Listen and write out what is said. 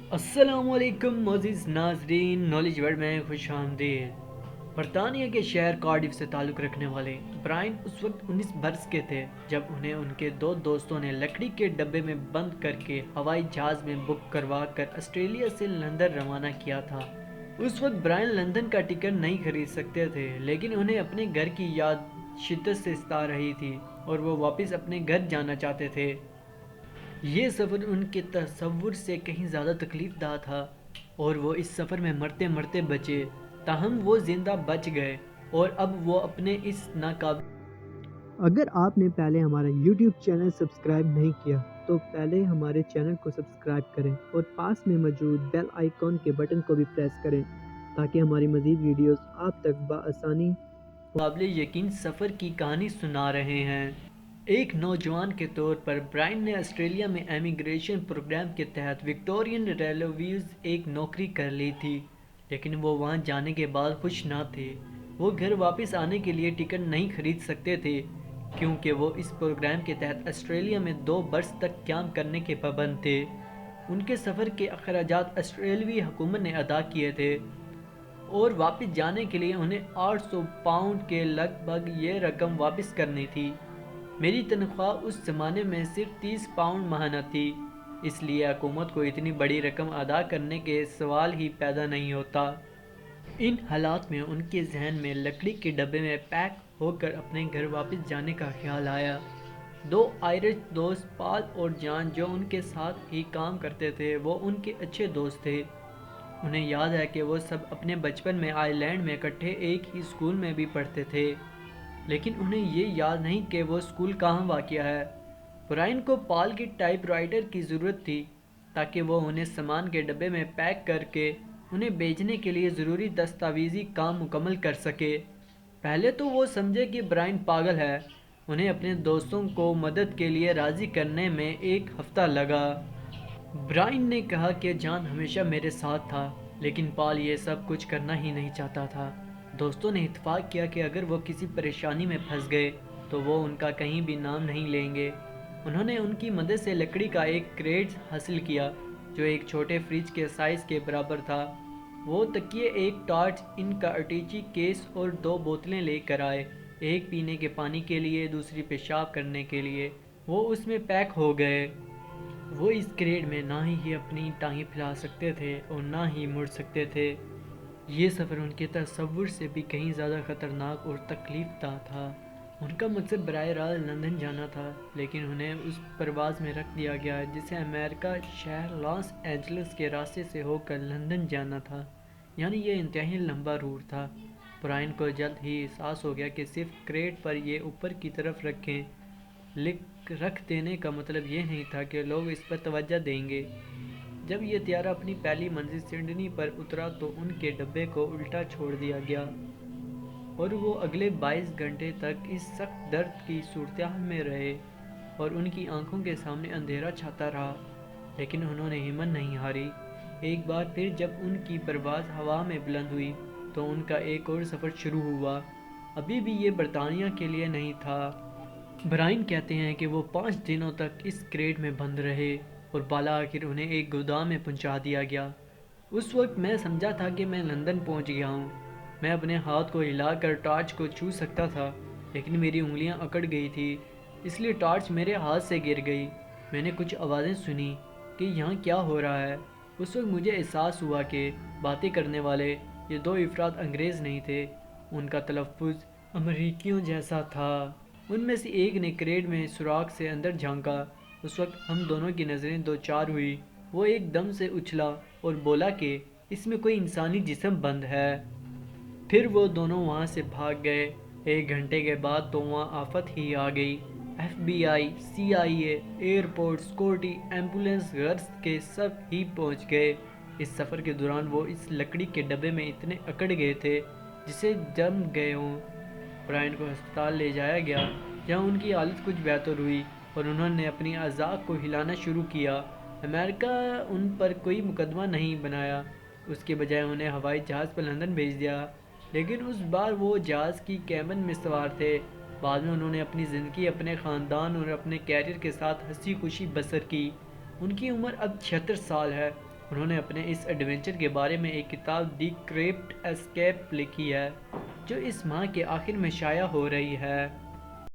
السلام علیکم معزز ناظرین، نالج ورڈ میں خوش آمدید۔ برطانیہ کے شہر کارڈف سے تعلق رکھنے والے برائن اس وقت 19 برس کے تھے جب انہیں ان کے دو دوستوں نے لکڑی کے ڈبے میں بند کر کے ہوائی جہاز میں بک کروا کر آسٹریلیا سے لندن روانہ کیا تھا۔ اس وقت برائن لندن کا ٹکٹ نہیں خرید سکتے تھے، لیکن انہیں اپنے گھر کی یاد شدت سے ستا رہی تھی اور وہ واپس اپنے گھر جانا چاہتے تھے۔ یہ سفر ان کے تصور سے کہیں زیادہ تکلیف دہ تھا اور وہ اس سفر میں مرتے مرتے بچے، تاہم وہ زندہ بچ گئے اور اب وہ اپنے اس ناقابل۔ اگر آپ نے پہلے ہمارا YouTube چینل سبسکرائب نہیں کیا تو پہلے ہمارے چینل کو سبسکرائب کریں اور پاس میں موجود بیل آئیکن کے بٹن کو بھی پریس کریں تاکہ ہماری مزید ویڈیوز آپ تک بآسانی قابل یقین سفر کی کہانی سنا رہے ہیں۔ ایک نوجوان کے طور پر برائن نے آسٹریلیا میں امیگریشن پروگرام کے تحت وکٹورین ریلویز ایک نوکری کر لی تھی، لیکن وہ وہاں جانے کے بعد خوش نہ تھے۔ وہ گھر واپس آنے کے لیے ٹکٹ نہیں خرید سکتے تھے کیونکہ وہ اس پروگرام کے تحت آسٹریلیا میں 2 برس تک قیام کرنے کے پابند تھے۔ ان کے سفر کے اخراجات آسٹریلوی حکومت نے ادا کیے تھے اور واپس جانے کے لیے انہیں 800 پاؤنڈ کے لگ بھگ یہ رقم واپس کرنی تھی۔ میری تنخواہ اس زمانے میں صرف 30 پاؤنڈ ماہانہ تھی، اس لیے حکومت کو اتنی بڑی رقم ادا کرنے کے سوال ہی پیدا نہیں ہوتا۔ ان حالات میں ان کے ذہن میں لکڑی کے ڈبے میں پیک ہو کر اپنے گھر واپس جانے کا خیال آیا۔ 2 آئرش دوست پال اور جان جو ان کے ساتھ ہی کام کرتے تھے، وہ ان کے اچھے دوست تھے۔ انہیں یاد ہے کہ وہ سب اپنے بچپن میں آئر لینڈ میں اکٹھے ایک ہی اسکول میں بھی پڑھتے تھے، لیکن انہیں یہ یاد نہیں کہ وہ اسکول کہاں واقع ہے۔ برائن کو پال کی ٹائپ رائٹر کی ضرورت تھی تاکہ وہ انہیں سامان کے ڈبے میں پیک کر کے انہیں بھیجنے کے لیے ضروری دستاویزی کام مکمل کر سکے۔ پہلے تو وہ سمجھے کہ برائن پاگل ہے۔ انہیں اپنے دوستوں کو مدد کے لیے راضی کرنے میں 1 ہفتہ لگا۔ برائن نے کہا کہ جان ہمیشہ میرے ساتھ تھا، لیکن پال یہ سب کچھ کرنا ہی نہیں چاہتا تھا۔ دوستوں نے اتفاق کیا کہ اگر وہ کسی پریشانی میں پھنس گئے تو وہ ان کا کہیں بھی نام نہیں لیں گے۔ انہوں نے ان کی مدد سے لکڑی کا ایک کریٹ حاصل کیا جو ایک چھوٹے فریج کے سائز کے برابر تھا۔ وہ تکیے، ایک ٹارچ، ان کا اٹیچی کیس اور 2 بوتلیں لے کر آئے، ایک پینے کے پانی کے لیے، دوسری پیشاب کرنے کے لیے۔ وہ اس میں پیک ہو گئے۔ وہ اس کریٹ میں نہ ہی اپنی ٹانگیں پھیلا سکتے تھے اور نہ ہی مڑ سکتے تھے۔ یہ سفر ان کے تصور سے بھی کہیں زیادہ خطرناک اور تکلیف دہ تھا۔ ان کا مقصد براہ راست لندن جانا تھا، لیکن انہیں اس پرواز میں رکھ دیا گیا جسے امریکہ شہر لاس اینجلس کے راستے سے ہو کر لندن جانا تھا، یعنی یہ انتہائی لمبا روٹ تھا۔ برائن کو جلد ہی احساس ہو گیا کہ صرف کریٹ پر یہ اوپر کی طرف رکھ دینے کا مطلب یہ نہیں تھا کہ لوگ اس پر توجہ دیں گے۔ جب یہ طیارہ اپنی پہلی منزل سڈنی پر اترا تو ان کے ڈبے کو الٹا چھوڑ دیا گیا اور وہ اگلے 22 گھنٹے تک اس سخت درد کی صورتحال میں رہے اور ان کی آنکھوں کے سامنے اندھیرا چھاتا رہا، لیکن انہوں نے ہمت نہیں ہاری۔ ایک بار پھر جب ان کی پرواز ہوا میں بلند ہوئی تو ان کا ایک اور سفر شروع ہوا۔ ابھی بھی یہ برطانیہ کے لیے نہیں تھا۔ برائن کہتے ہیں کہ وہ 5 دنوں تک اس کریٹ میں بند رہے اور بالآخر انہیں ایک گودام میں پہنچا دیا گیا۔ اس وقت میں سمجھا تھا کہ میں لندن پہنچ گیا ہوں۔ میں اپنے ہاتھ کو ہلا کر ٹارچ کو چھو سکتا تھا، لیکن میری انگلیاں اکڑ گئی تھی، اس لیے ٹارچ میرے ہاتھ سے گر گئی۔ میں نے کچھ آوازیں سنی کہ یہاں کیا ہو رہا ہے۔ اس وقت مجھے احساس ہوا کہ باتیں کرنے والے یہ 2 افراد انگریز نہیں تھے، ان کا تلفظ امریکیوں جیسا تھا۔ ان میں سے ایک نے کریٹ میں سوراخ سے اندر جھانکا۔ اس وقت ہم دونوں کی نظریں دو چار ہوئی۔ وہ ایک دم سے اچھلا اور بولا کہ اس میں کوئی انسانی جسم بند ہے۔ پھر وہ دونوں وہاں سے بھاگ گئے۔ 1 گھنٹے کے بعد تو وہاں آفت ہی آ گئی۔ FBI، CIA، airport, security, ambulance, غرض کے سب ہی پہنچ گئے۔ اس سفر کے دوران وہ اس لکڑی کے ڈبے میں اتنے اکڑ گئے تھے جسے جم گئے ہوں۔ برائن کو ہسپتال لے جایا گیا جہاں ان کی حالت کچھ بہتر ہوئی اور انہوں نے اپنی اعضاء کو ہلانا شروع کیا۔ امریکہ ان پر کوئی مقدمہ نہیں بنایا، اس کے بجائے انہیں ہوائی جہاز پر لندن بھیج دیا، لیکن اس بار وہ جہاز کی کیبن میں سوار تھے۔ بعد میں انہوں نے اپنی زندگی اپنے خاندان اور اپنے کیریئر کے ساتھ ہنسی خوشی بسر کی۔ ان کی عمر اب 76 سال ہے انہوں نے اپنے اس ایڈونچر کے بارے میں ایک کتاب دی گریٹ اسکیپ لکھی ہے جو اس ماہ کے آخر میں شائع ہو رہی ہے۔